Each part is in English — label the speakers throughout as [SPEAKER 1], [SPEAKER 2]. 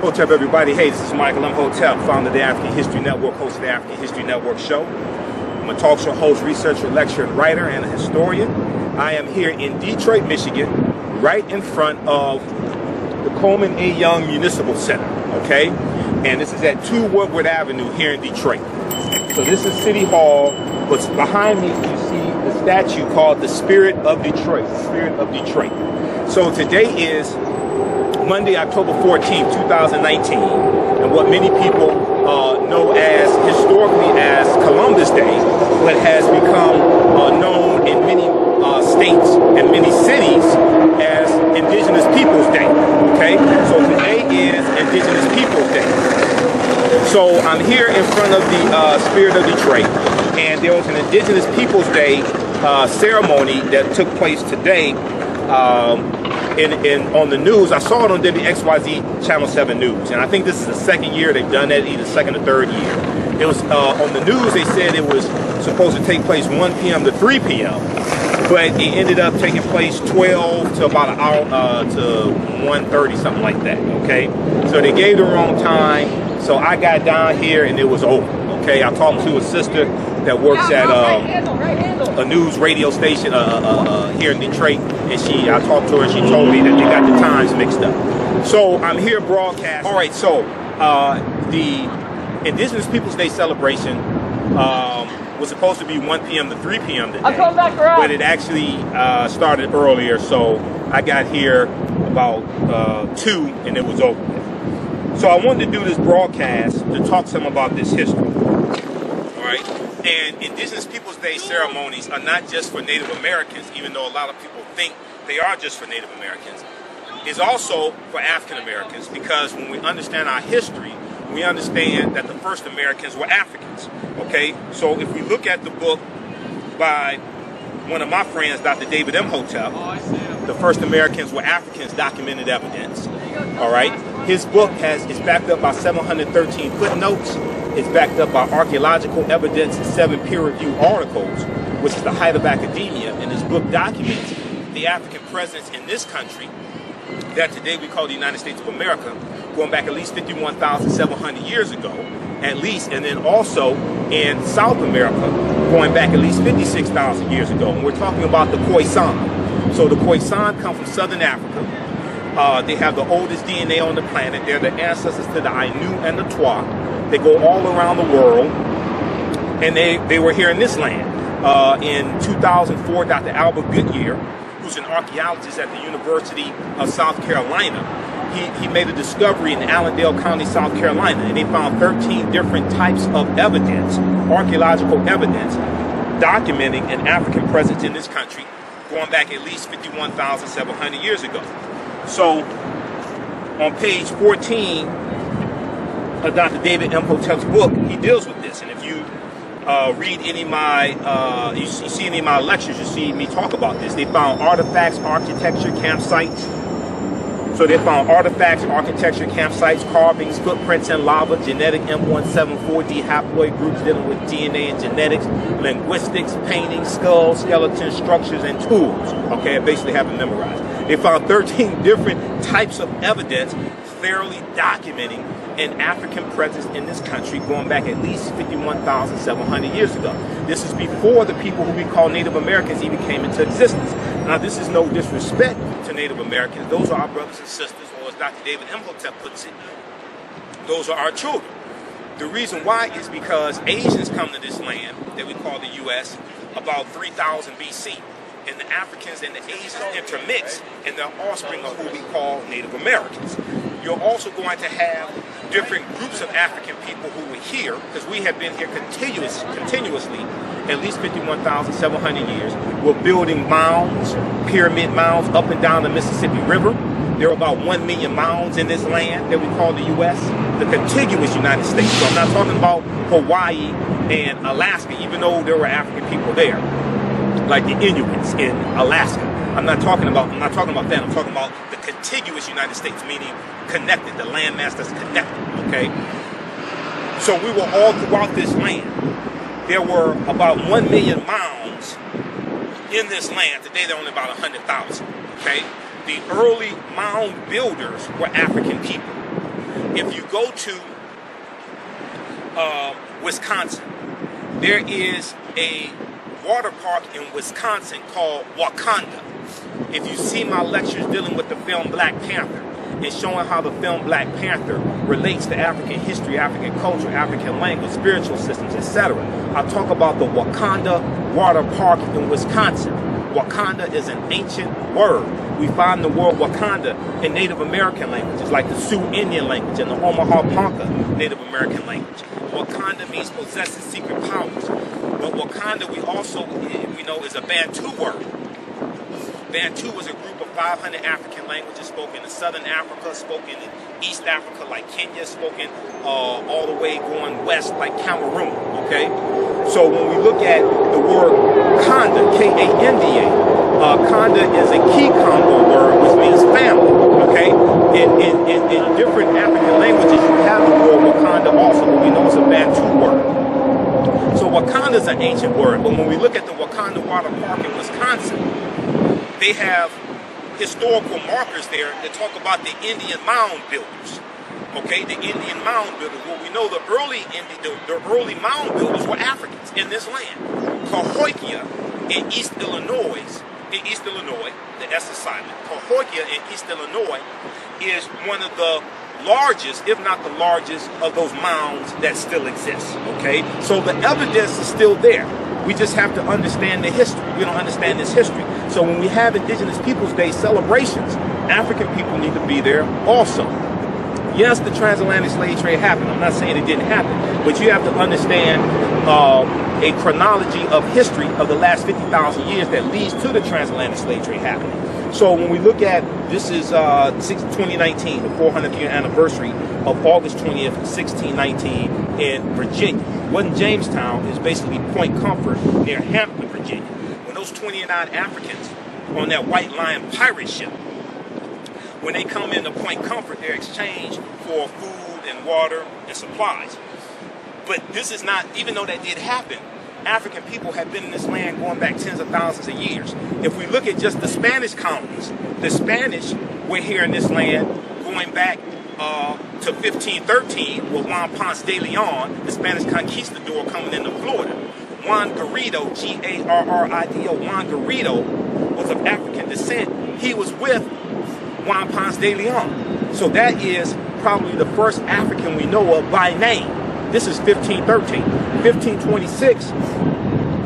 [SPEAKER 1] Imhotep, everybody. Hey, this is Michael Imhotep, founder of the African History Network, host of the African History Network show. I'm a talk show host, researcher, lecturer, and writer, and a historian. I am here in Detroit, Michigan, right in front of the Coleman A. Young Municipal Center, okay? And this is at 2 Woodward Avenue here in Detroit. So this is City Hall, but behind me you see the statue called the Spirit of Detroit, the Spirit of Detroit. So today is Monday, October 14th, 2019, and what many people know as historically as Columbus Day, but has become known in many states and many cities as Indigenous Peoples Day, okay? So today is Indigenous Peoples Day. So I'm here in front of the Spirit of Detroit, and there was an Indigenous Peoples Day ceremony that took place today on the news. I saw it on WXYZ Channel 7 News, and I think this is the second year they've done that, either second or third year. It was on the news, they said it was supposed to take place 1 p.m. to 3 p.m., but it ended up taking place 12 to about an hour to 1:30, something like that, okay? So they gave the wrong time, so I got down here and it was over, okay? I talked to a sister that works at a news radio station here in Detroit, and I talked to her and she told me that they got the times mixed up. So I'm here broadcasting. All right, so the Indigenous Peoples Day celebration was supposed to be 1 p.m. to 3 p.m. today, but it actually started earlier, so I got here about 2 and it was over. So I wanted to do this broadcast to talk to them about this history. All right. And Indigenous Peoples Day ceremonies are not just for Native Americans, even though a lot of people think they are just for Native Americans. It's also for African Americans, because when we understand our history, we understand that the first Americans were Africans. Okay? So if we look at the book by one of my friends, Dr. David Imhotep, The First Americans Were Africans, Documented Evidence. All right? His book is backed up by 713 footnotes. It's backed up by archaeological evidence and 7 peer-reviewed articles, which is the height of academia. And this book documents the African presence in this country that today we call the United States of America, going back at least 51,700 years ago, at least, and then also in South America, going back at least 56,000 years ago. And we're talking about the Khoisan. So the Khoisan come from Southern Africa. They have the oldest DNA on the planet. They're the ancestors to the Ainu and the Twa. They go all around the world, and they were here in this land. In 2004, Dr. Albert Goodyear, who's an archaeologist at the University of South Carolina, he made a discovery in Allendale County, South Carolina, and they found 13 different types of evidence, archaeological evidence, documenting an African presence in this country going back at least 51,700 years ago. So on page 14 of Dr. David Imhotep's book, he deals with this. And if you read any of my, you see any of my lectures, you see me talk about this. They found artifacts, architecture, campsites. So they found artifacts, architecture, campsites, carvings, footprints in lava, genetic M174D haploid groups dealing with DNA and genetics, linguistics, paintings, skulls, skeletons, structures, and tools. Okay, I basically have it memorized. They found 13 different types of evidence thoroughly documenting an African presence in this country going back at least 51,700 years ago. This is before the people who we call Native Americans even came into existence. Now, this is no disrespect to Native Americans. Those are our brothers and sisters, or as Dr. David Imhotep puts it, those are our children. The reason why is because Asians come to this land that we call the U.S. about 3000 BC. And the Africans and the Asians intermix, and they're offspring of who we call Native Americans. You're also going to have different groups of African people who were here, because we have been here continuously, at least 51,700 years. We're building mounds, pyramid mounds up and down the Mississippi River. There are about 1 million mounds in this land that we call the U.S., the contiguous United States. So I'm not talking about Hawaii and Alaska, even though there were African people there, like the Inuits in Alaska. I'm not talking about that. I'm talking about the contiguous United States, meaning connected, the landmass that's connected, okay? So we were all throughout this land. There were about 1 million mounds in this land. Today there are only about 100,000, okay? The early mound builders were African people. If you go to Wisconsin, there is a water park in Wisconsin called Wakanda. If you see my lectures dealing with the film Black Panther and showing how the film Black Panther relates to African history, African culture, African language, spiritual systems, etc., I talk about the Wakanda Water Park in Wisconsin. Wakanda is an ancient word. We find the word Wakanda in Native American languages like the Sioux Indian language and the Omaha Ponca Native American language. Wakanda means possessing secret powers. But Wakanda we know is a Bantu word. Bantu was a group of 500 African languages spoken in Southern Africa, spoken in East Africa like Kenya, spoken all the way going west like Cameroon, okay? So when we look at the word Kanda, K-A-N-D-A, Kanda is a Kikongo word, which means family, okay? In different African languages, you have the word Wakanda also, but we know it's a Bantu word. So Wakanda is an ancient word, but when we look at the Wakanda Water Park in Wisconsin, they have historical markers there that talk about the Indian mound builders. Okay, the Indian mound builders. Well, we know the early mound builders were Africans in this land. Cahokia in East Illinois, the S is silent. Cahokia in East Illinois is one of the largest, if not the largest, of those mounds that still exist. Okay, so the evidence is still there. We just have to understand the history. We don't understand this history. So when we have Indigenous Peoples Day celebrations, African people need to be there also. Yes, the transatlantic slave trade happened. I'm not saying it didn't happen, but you have to understand a chronology of history of the last 50,000 years that leads to the transatlantic slave trade happening. So when we look at, this is 2019, the 400th year anniversary of August 20th, 1619 in Virginia. It wasn't Jamestown, it's basically Point Comfort near Hampton, Virginia. When those 29 Africans on that White Lion pirate ship, when they come into Point Comfort, they're exchanged for food and water and supplies. But this is not, even though that did happen, African people have been in this land going back tens of thousands of years. If we look at just the Spanish colonies, the Spanish were here in this land going back to 1513 with Juan Ponce de Leon, the Spanish conquistador coming into Florida. Juan Garrido, G-A-R-R-I-D-O, Juan Garrido was of African descent. He was with Juan Ponce de Leon. So that is probably the first African we know of by name. This is 1513. 1526,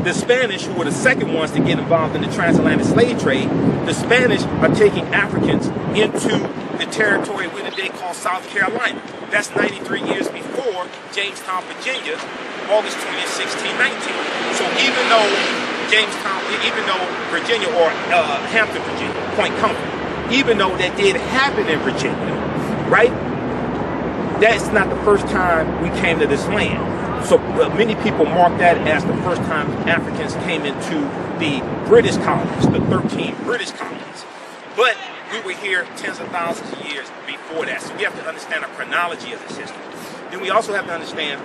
[SPEAKER 1] the Spanish, who were the second ones to get involved in the transatlantic slave trade, the Spanish are taking Africans into the territory we today call South Carolina. That's 93 years before Jamestown, Virginia, August 20th, 1619. So even though Virginia or Hampton, Virginia, Point Comfort, even though that did happen in Virginia, right? That's not the first time we came to this land. So many people mark that as the first time Africans came into the British colonies, the 13 British colonies. But we were here tens of thousands of years before that. So we have to understand the chronology of this history. Then we also have to understand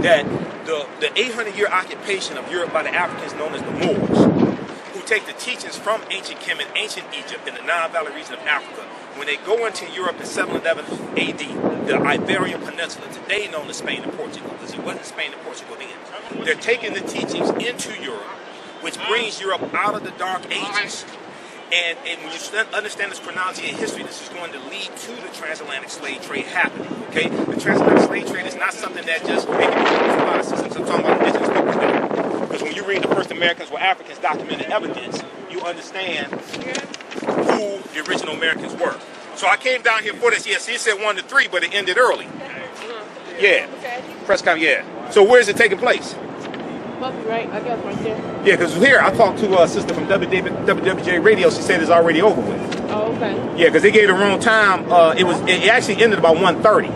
[SPEAKER 1] that the 800-year occupation of Europe by the Africans known as the Moors, who take the teachings from ancient Kemet, ancient Egypt, in the Nile Valley region of Africa. When they go into Europe in 711 AD, the Iberian Peninsula, today known as Spain and Portugal, because it wasn't Spain and Portugal then, they're taking the teachings into Europe, which brings Europe out of the Dark Ages. And when you understand this chronology of history, this is going to lead to the transatlantic slave trade happening. Okay, the transatlantic slave trade is not something that just making a lot of systems. I'm talking about Indigenous Peoples Day. Because when you read the first Americans were Africans documented evidence, you understand who the original Americans were. So I came down here for this. Yes, he said 1 to 3, but it ended early. Yeah, press conference. Yeah. So where is it taking place?
[SPEAKER 2] Must be right, I guess right there.
[SPEAKER 1] Yeah, because here I talked to a sister from WWJ Radio. She said it's already over with.
[SPEAKER 2] Oh, okay.
[SPEAKER 1] Yeah, because they gave the wrong time. It actually ended about 1:30.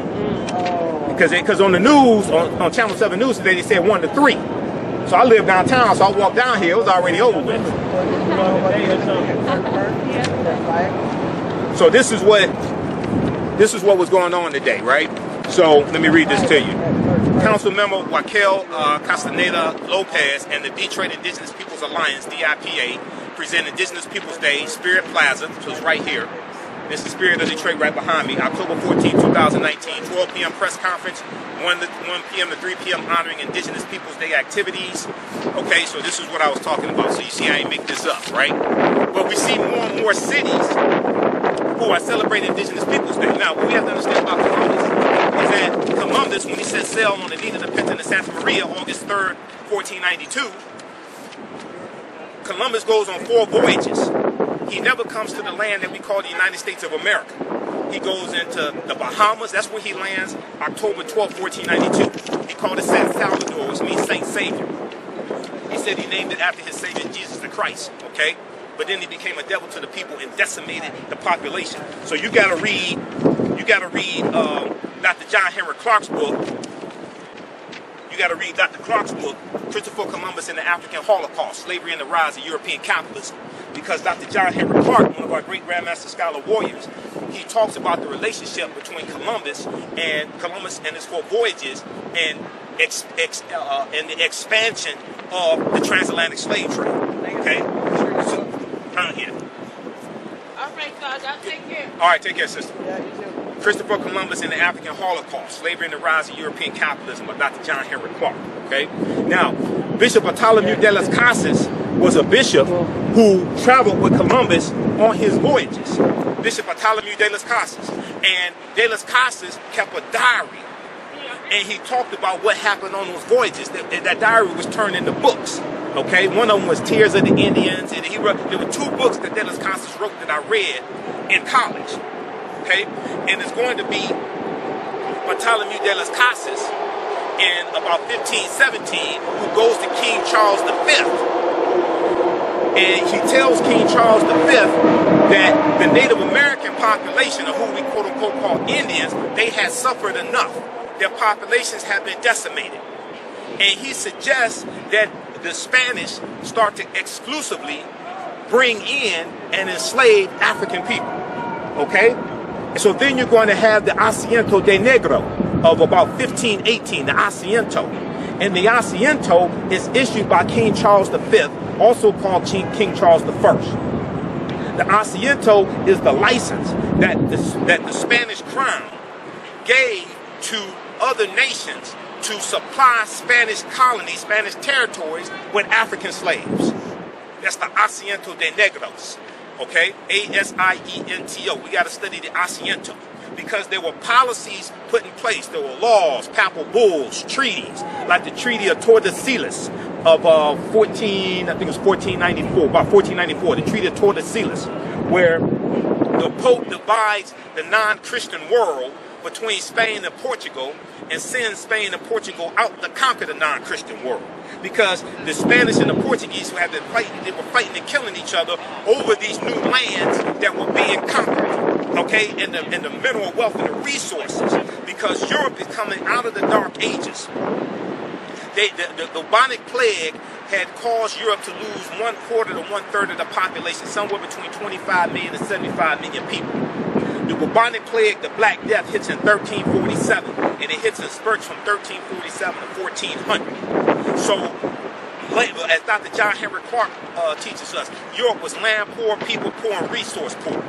[SPEAKER 1] Because on the news, on Channel 7 News today, they said 1 to 3. So I live downtown, so I walked down here. It was already over with. So this is what was going on today, right? So let me read this to you. Council member Raquel Castaneda Lopez and the Detroit Indigenous Peoples Alliance, DIPA, present Indigenous Peoples Day, Spirit Plaza, which was right here. This is Spirit of Detroit right behind me. October 14, 2019, 12 p.m. press conference, 1 p.m. to 3 p.m. honoring Indigenous Peoples Day activities. Okay, so this is what I was talking about. So you see I ain't make this up, right? But we see more and more cities who are celebrating Indigenous Peoples Day. Now, what we have to understand about Columbus is that Columbus, when he set sail on the Nina the Pinta and Santa Maria, August 3rd, 1492, Columbus goes on 4 voyages. He never comes to the land that we call the United States of America. He goes into the Bahamas. That's where he lands October 12, 1492. He called it San Salvador, which means Saint Savior. He said he named it after his Savior, Jesus the Christ, okay? But then he became a devil to the people and decimated the population. So you gotta read Dr. John Henry Clark's book. You got to read Dr. Clark's book, Christopher Columbus and the African Holocaust, Slavery and the Rise of European Capitalism. Because Dr. John Henry Clark, one of our great Grandmaster Scholar warriors, he talks about the relationship between Columbus and his 4 voyages and the expansion of the transatlantic slave trade. Okay? So, here.
[SPEAKER 2] All right, guys, I'll take care.
[SPEAKER 1] All right, take care, sister.
[SPEAKER 2] Yeah, you too.
[SPEAKER 1] Christopher Columbus and the African Holocaust, Slavery and the Rise of European Capitalism by Dr. John Henry Clark. Okay? Now, Bishop Bartholomew de las Casas was a bishop who traveled with Columbus on his voyages. Bishop Bartholomew de las Casas. And de las Casas kept a diary. And he talked about what happened on those voyages. That diary was turned into books. Okay? One of them was Tears of the Indians. And there were 2 books that de las Casas wrote that I read in college. Okay, and it's going to be Bartholomew de las Casas in about 1517, who goes to King Charles V. And he tells King Charles V that the Native American population, or who we quote unquote call Indians, they had suffered enough. Their populations have been decimated. And he suggests that the Spanish start to exclusively bring in and enslave African people. Okay? So then you're going to have the Asiento de Negro of about 1518, the Asiento. And the Asiento is issued by King Charles V, also called King Charles I. The Asiento is the license that the Spanish crown gave to other nations to supply Spanish colonies, Spanish territories with African slaves. That's the Asiento de Negros. Okay, A-S-I-E-N-T-O. We got to study the Asiento because there were policies put in place. There were laws, papal bulls, treaties, like the Treaty of Tordesillas of 1494, the Treaty of Tordesillas, where the Pope divides the non-Christian world between Spain and Portugal and sends Spain and Portugal out to conquer the non-Christian world. Because the Spanish and the Portuguese who had been fighting, they were fighting and killing each other over these new lands that were being conquered, okay, and the mineral wealth and the resources, because Europe is coming out of the Dark Ages. The bubonic plague had caused Europe to lose 1/4 to 1/3 of the population, somewhere between 25 million and 75 million people. The bubonic plague, the Black Death, hits in 1347, and it hits in spurts from 1347 to 1400. So, as Dr. John Henry Clark teaches us, Europe was land poor, people poor, and resource poor.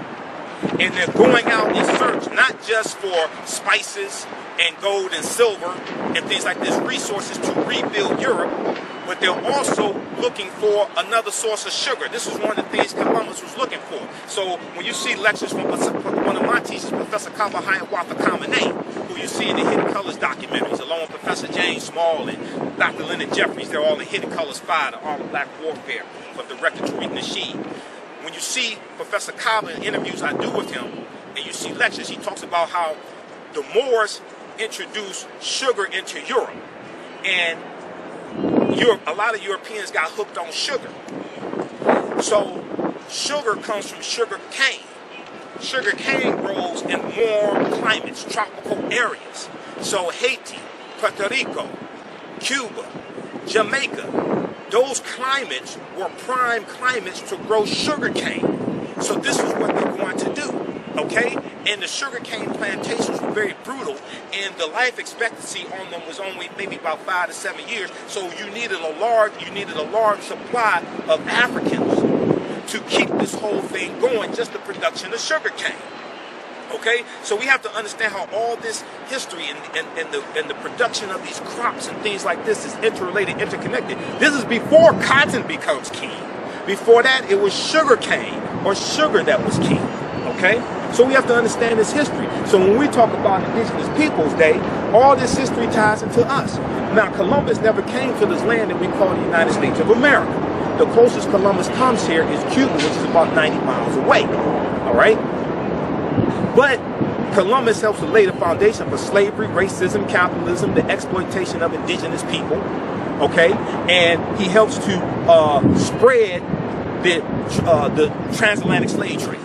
[SPEAKER 1] And they're going out in search not just for spices and gold and silver and things like this, resources to rebuild Europe, but they're also looking for another source of sugar. This is one of the things Columbus was looking for. So when you see lectures from one of my teachers, Professor Kabahaya Kamene, who you see in the Hidden Colors documentaries, along with Professor James Small and Dr. Leonard Jeffries, they're all in Hidden Colors 5, the Art of Black Warfare, from Director Tariq Nasheed. When you see Professor Kaba in interviews I do with him, and you see lectures, he talks about how the Moors introduced sugar into Europe. And a lot of Europeans got hooked on sugar. So sugar comes from sugar cane. Sugar cane grows in warm climates, tropical areas. So Haiti, Puerto Rico, Cuba, Jamaica, those climates were prime climates to grow sugar cane. So this is what they're going to do. Okay, and the sugarcane plantations were very brutal, and the life expectancy on them was only maybe about 5 to 7 years. So you needed a large supply of Africans to keep this whole thing going, just the production of sugarcane. Okay, so we have to understand how all this history and the production of these crops and things like this is interrelated, interconnected. This is before cotton becomes king. Before that, it was sugar cane or sugar that was king. Okay, so we have to understand this history. So when we talk about Indigenous Peoples Day, all this history ties into us. Now, Columbus never came to this land that we call the United States of America. The closest Columbus comes here is Cuba, which is about 90 miles away. All right. But Columbus helps to lay the foundation for slavery, racism, capitalism, the exploitation of indigenous people, okay? And he helps to spread the transatlantic slave trade.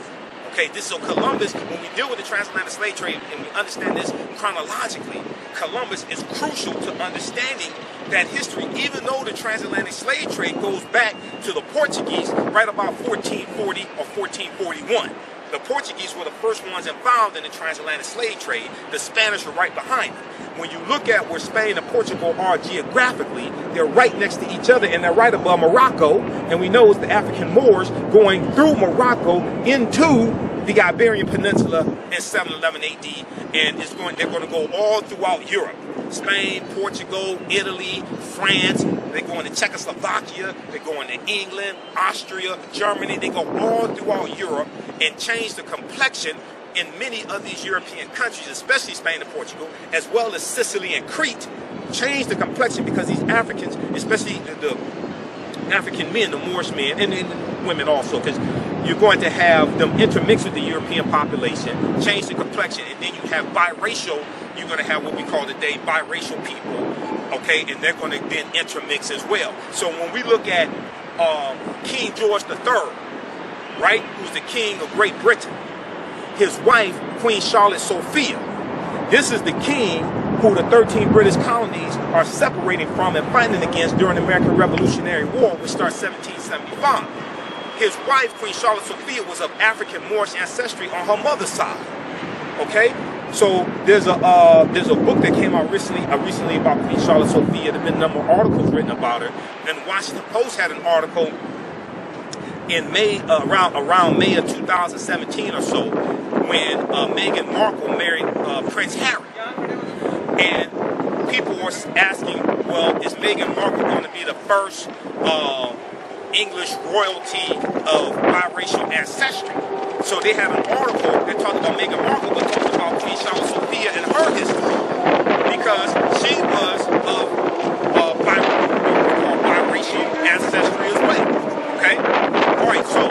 [SPEAKER 1] Okay, so Columbus, when we deal with the transatlantic slave trade and we understand this chronologically, Columbus is crucial to understanding that history, even though the transatlantic slave trade goes back to the Portuguese right about 1440 or 1441. The Portuguese were the first ones involved in the transatlantic slave trade. The Spanish were right behind them. When you look at where Spain and Portugal are geographically, they're right next to each other and they're right above Morocco. And we know it's the African Moors going through Morocco into the Iberian Peninsula in 711 AD. And they're going to go all throughout Europe. Spain, Portugal, Italy, France. They're going to Czechoslovakia. They're going to England, Austria, Germany. They go all throughout Europe and change the complexion in many of these European countries, especially Spain and Portugal, as well as Sicily and Crete. Change the complexion because these Africans, especially the African men, the Moorish men, and women also, because you're going to have them intermix with the European population, change the complexion, and then you have biracial. You're going to have what we call today biracial people, okay, and they're going to then intermix as well. So when we look at King George III, right, who's the king of Great Britain, his wife, Queen Charlotte Sophia, this is the king who the 13 British colonies are separating from and fighting against during the American Revolutionary War, which starts 1775. His wife, Queen Charlotte Sophia, was of African Moorish ancestry on her mother's side. Okay, so there's a book that came out recently about Queen Charlotte Sophia. There've been a number of articles written about her. And the Washington Post had an article in May, around May of 2017 or so, when Meghan Markle married Prince Harry. And people were asking, well, is Meghan Markle going to be the first English royalty of biracial ancestry? So they had an article that talked about Meghan Markle, but talked about Queen Charlotte Sophia and her history, because she was of biracial ancestry as well. Okay? All right, so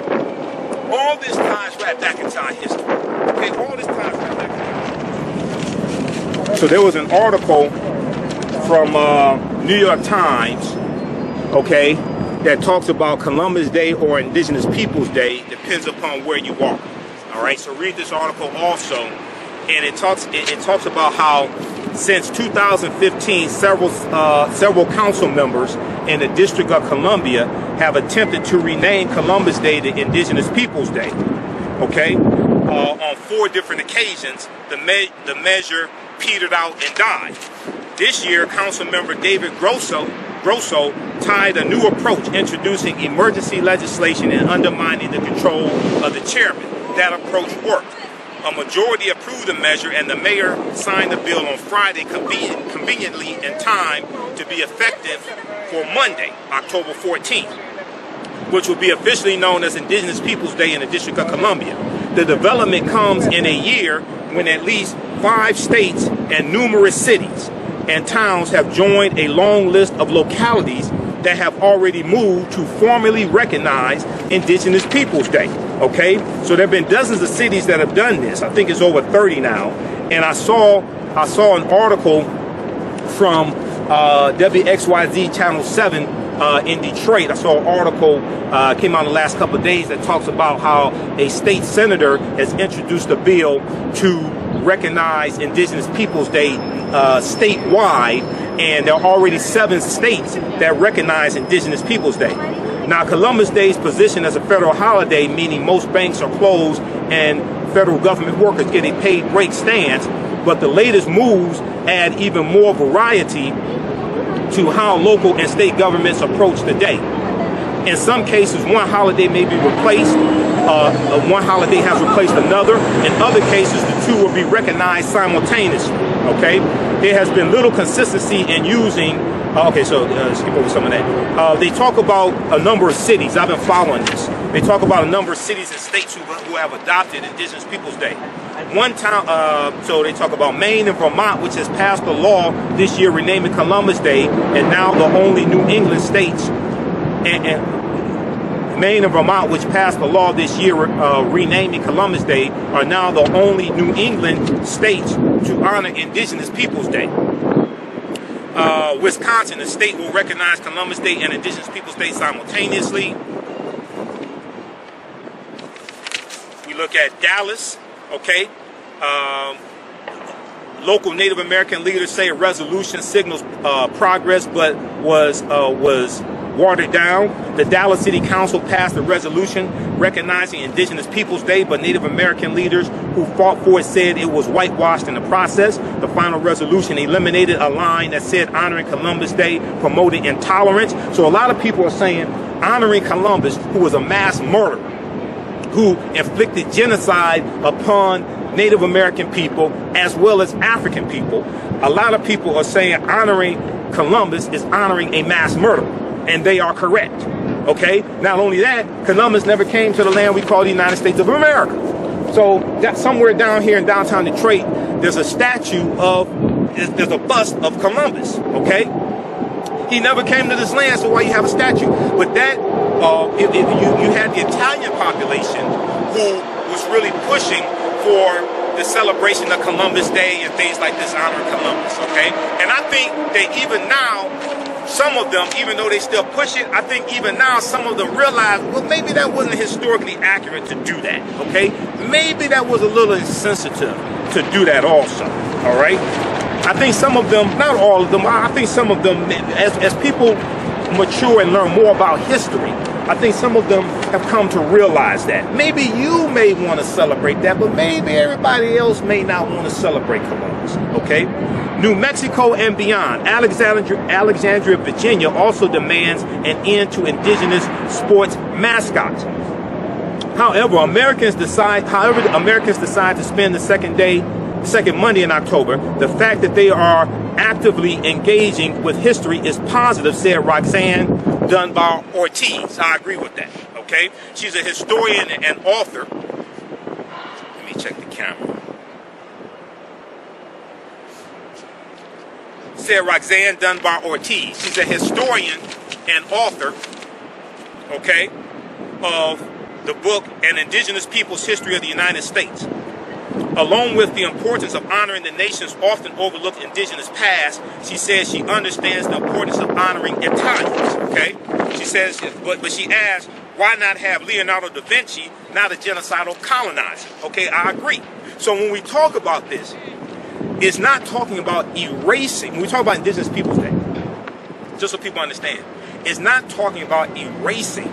[SPEAKER 1] all this ties right back into our history. Okay, all this ties right back into our history. So there was an article from New York Times, okay, that talks about Columbus Day or Indigenous Peoples Day, depends upon where you are. All right, so read this article also, and it talks about how since 2015, several council members in the District of Columbia have attempted to rename Columbus Day to Indigenous Peoples Day. Okay, on 4 different occasions, the measure petered out and died. This year, Council Member David Grosso tied a new approach, introducing emergency legislation and undermining the control of the chairman. That approach worked. A majority approved the measure, and the mayor signed the bill on Friday, conveniently in time to be effective for Monday, October 14th, which will be officially known as Indigenous Peoples Day in the District of Columbia. The development comes in a year when at least 5 states and numerous cities and towns have joined a long list of localities that have already moved to formally recognize Indigenous Peoples Day. Okay, so there have been dozens of cities that have done this. I think it's over 30 now. And I saw an article from WXYZ Channel 7 in Detroit. I saw an article came out in the last couple of days that talks about how a state senator has introduced a bill to recognize Indigenous Peoples Day statewide, and there are already 7 states that recognize Indigenous Peoples Day. Now, Columbus Day is positioned as a federal holiday, meaning most banks are closed and federal government workers get a paid break stance, but the latest moves add even more variety to how local and state governments approach the day. In some cases, one holiday may be replaced one holiday has replaced another. In other cases, the two will be recognized simultaneously. Okay, there has been little consistency in using. Okay, so skip over some of that. They talk about a number of cities. I've been following this. They talk about a number of cities and states who have adopted Indigenous Peoples Day. One town, so they talk about Maine and Vermont, which has passed a law this year renaming Columbus Day, and now the only New England states, and Maine and Vermont, which passed a law this year renaming Columbus Day, are now the only New England states to honor Indigenous Peoples Day. Wisconsin, the state will recognize Columbus Day and Indigenous Peoples Day simultaneously. We look at Dallas, okay. Local Native American leaders say a resolution signals progress, but was watered down. The Dallas City Council passed a resolution recognizing Indigenous Peoples Day, but Native American leaders who fought for it said it was whitewashed in the process. The final resolution eliminated a line that said honoring Columbus Day promoted intolerance. So a lot of people are saying honoring Columbus, who was a mass murderer, who inflicted genocide upon Native American people as well as African people. A lot of people are saying honoring Columbus is honoring a mass murderer. And they are correct, okay? Not only that, Columbus never came to the land we call the United States of America. So that somewhere down here in downtown Detroit, there's a statue of, there's a bust of Columbus, okay? He never came to this land, so why you have a statue? But that, you had the Italian population who was really pushing for the celebration of Columbus Day and things like this, honoring Columbus, okay? And I think that even now, some of them, even though they still push it, I think even now some of them realize, well, maybe that wasn't historically accurate to do that, okay? Maybe that was a little insensitive to do that also, all right? I think some of them, not all of them, I think some of them, as people mature and learn more about history, I think some of them have come to realize that. Maybe you may want to celebrate that, but maybe everybody else may not want to celebrate Columbus, okay? New Mexico and beyond, Alexandria, Virginia also demands an end to indigenous sports mascots. However, Americans decide to spend the second Monday in October, the fact that they are actively engaging with history is positive, said Roxanne Dunbar-Ortiz. I agree with that, okay? She's a historian and author. Let me check the camera. Said Roxanne Dunbar-Ortiz. She's a historian and author, okay, of the book An Indigenous Peoples History of the United States. Along with the importance of honoring the nation's often overlooked indigenous past, she says she understands the importance of honoring Italians, okay? She says, but she asks, why not have Leonardo da Vinci, not a genocidal colonizer? Okay, I agree. So when we talk about this, it's not talking about erasing. When we talk about Indigenous Peoples Day, just so people understand, it's not talking about erasing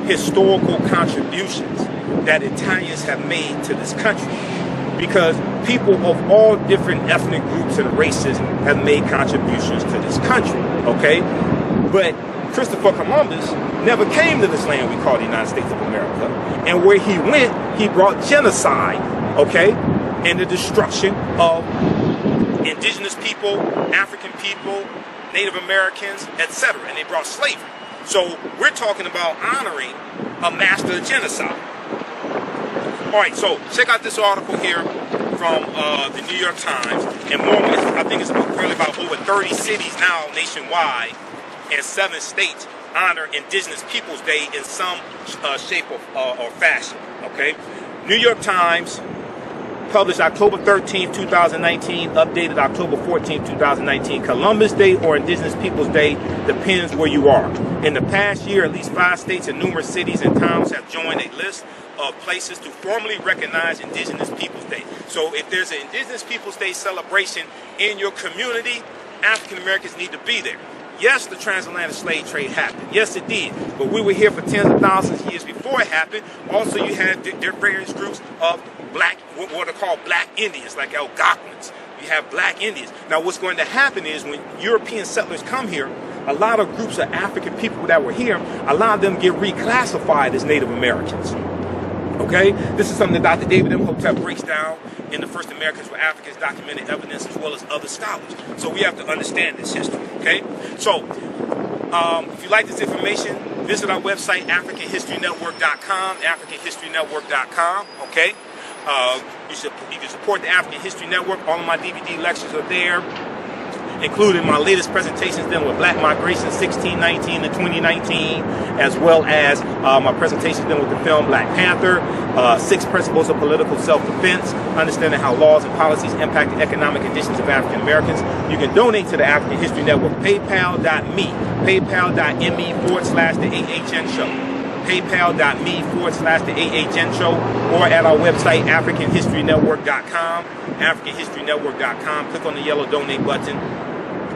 [SPEAKER 1] historical contributions that Italians have made to this country. Because people of all different ethnic groups and races have made contributions to this country, okay? But Christopher Columbus never came to this land we call the United States of America. And where he went, he brought genocide, okay? And the destruction of indigenous people, African people, Native Americans, etc. And they brought slavery. So we're talking about honoring a master of genocide. All right, so check out this article here from the New York Times. And more, I think it's probably about over 30 cities now nationwide and 7 states honor Indigenous Peoples Day in some shape or fashion, okay? New York Times published October 13, 2019, updated October 14, 2019. Columbus Day or Indigenous Peoples Day depends where you are. In the past year, at least 5 states and numerous cities and towns have joined a list of places to formally recognize Indigenous Peoples Day. So if there's an Indigenous Peoples Day celebration in your community, African Americans need to be there. Yes, the transatlantic slave trade happened. Yes, it did. But we were here for tens of thousands of years before it happened. Also, you had there various groups of black, what are called black Indians, like Algonquins. You have black Indians. Now, what's going to happen is when European settlers come here, a lot of groups of African people that were here, a lot of them get reclassified as Native Americans. Okay, this is something that Dr. David Imhotep breaks down in The First Americans Were Africans, Documented Evidence, as well as other scholars. So we have to understand this history, okay? So if you like this information, visit our website, AfricanHistoryNetwork.com, AfricanHistoryNetwork.com, okay? You can support the African History Network. All of my DVD lectures are there, including my latest presentations dealing with Black migration 1619 to 2019, as well as my presentations dealing with the film Black Panther, 6 Principles of Political Self-Defense, understanding how laws and policies impact the economic conditions of African Americans. You can donate to the African History Network, paypal.me, paypal.me/the AHN Show. paypal.me/the AHN Show, or at our website, AfricanHistoryNetwork.com, AfricanHistoryNetwork.com. Click on the yellow donate button.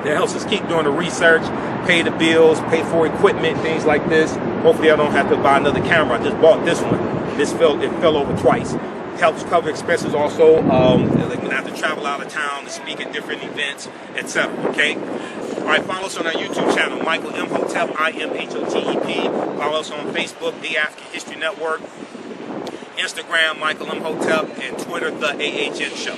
[SPEAKER 1] That helps us keep doing the research, pay the bills, pay for equipment, things like this. Hopefully I don't have to buy another camera. I just bought this one. It fell over twice. Helps cover expenses also, like when I have to travel out of town to speak at different events, etc. Okay? All right, follow us on our YouTube channel, Michael Imhotep, Imhotep. Follow us on Facebook, The African History Network, Instagram, Michael Imhotep, and Twitter, The AHN Show.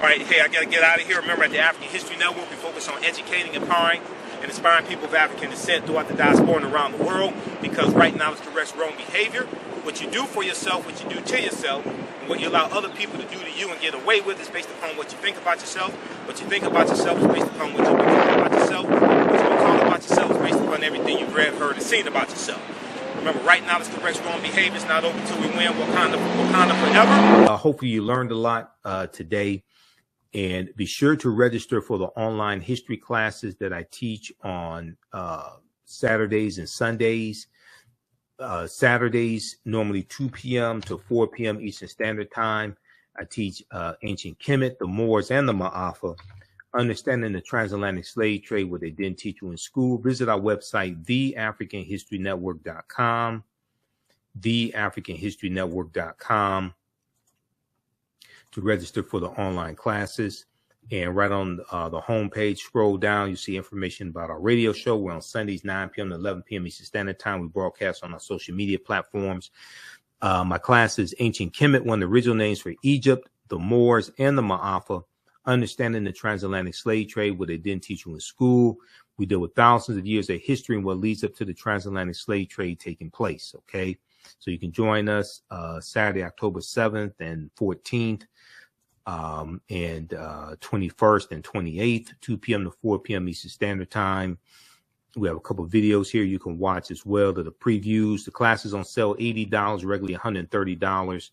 [SPEAKER 1] All right, hey, I got to get out of here. Remember, at the African History Network, we focus on educating, empowering, and inspiring people of African descent throughout the diaspora and around the world, because right now it's corrects wrong behavior. What you do for yourself, what you do to yourself, and what you allow other people to do to you and get away with is based upon what you think about yourself. What you think about yourself is based upon what you become about yourself. What you become about yourself is based upon everything you've read, heard, and seen about yourself. Remember, right now, this corrects wrong behavior. It's not over till we win. Wakanda forever. Hopefully you learned a lot today. And be sure to register for the online history classes that I teach on Saturdays and Sundays. Saturdays, normally 2 p.m. to 4 p.m. Eastern Standard Time. I teach ancient Kemet, the Moors, and the Ma'afa, understanding the transatlantic slave trade, what they didn't teach you in school. Visit our website, theafricanhistorynetwork.com, theafricanhistorynetwork.com, to register for the online classes. And right on the homepage, scroll down, you see information about our radio show. We're on Sundays, 9 p.m. to 11 p.m. Eastern Standard Time. We broadcast on our social media platforms. My class is Ancient Kemet, one of the original names for Egypt, the Moors, and the Ma'afa, understanding the transatlantic slave trade, what they didn't teach you in school. We deal with thousands of years of history and what leads up to the transatlantic slave trade taking place, okay? So you can join us Saturday, October 7th and 14th. And 21st and 28th, 2 p.m. to 4 p.m. Eastern Standard Time. We have a couple of videos here you can watch as well to the previews. The class is on sale $80, regularly $130.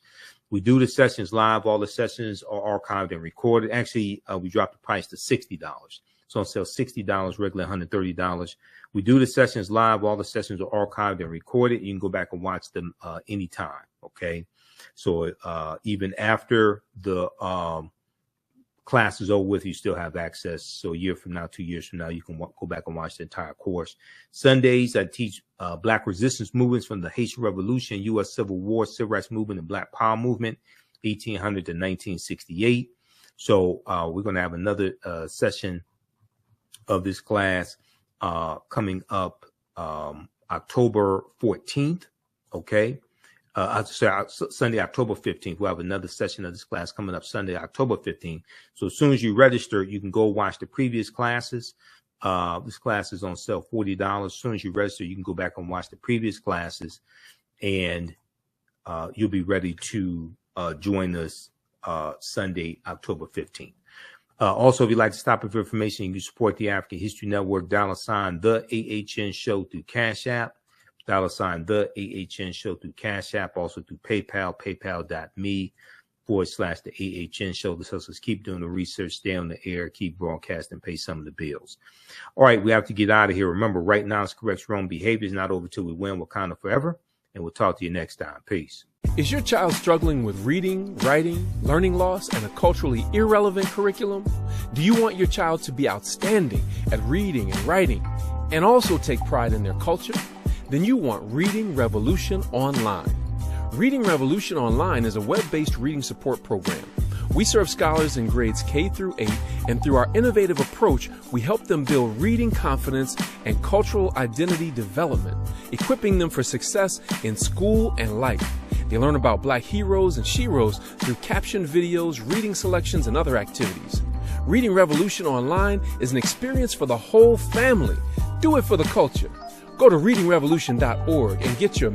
[SPEAKER 1] We do the sessions live. All the sessions are archived and recorded. Actually, we dropped the price to $60. So on sale $60, regularly $130. We do the sessions live. All the sessions are archived and recorded. You can go back and watch them anytime, okay? So even after the class is over with, you still have access. So a year from now, 2 years from now, you can go back and watch the entire course. Sundays, I teach Black resistance movements from the Haitian Revolution, U.S. Civil War, Civil Rights Movement, and Black Power Movement, 1800 to 1968. So we're going to have another session of this class coming up October 14th, okay? Sunday, October 15th. We'll have another session of this class coming up Sunday, October 15th. So as soon as you register, you can go watch the previous classes. This class is on sale $40. As soon as you register, you can go back and watch the previous classes, and you'll be ready to join us Sunday, October 15th. Also, if you'd like to stop for information, you can support the African History Network, $, the AHN Show through Cash App. $ the AHN Show through Cash App, also through PayPal, paypal.me /the AHN Show. This helps us keep doing the research, stay on the air, keep broadcasting, pay some of the bills. All right, we have to get out of here. Remember, right now it's corrects wrong behavior. It's not over till we win. Wakanda forever. And we'll talk to you next time. Peace.
[SPEAKER 3] Is your child struggling with reading, writing, learning loss, and a culturally irrelevant curriculum? Do you want your child to be outstanding at reading and writing and also take pride in their culture? Then you want Reading Revolution Online. Reading Revolution Online is a web-based reading support program. We serve scholars in grades K through 8, and through our innovative approach, we help them build reading confidence and cultural identity development, equipping them for success in school and life. They learn about Black heroes and sheroes through captioned videos, reading selections, and other activities. Reading Revolution online is an experience for the whole family. Do it for the culture. Go to readingrevolution.org and get your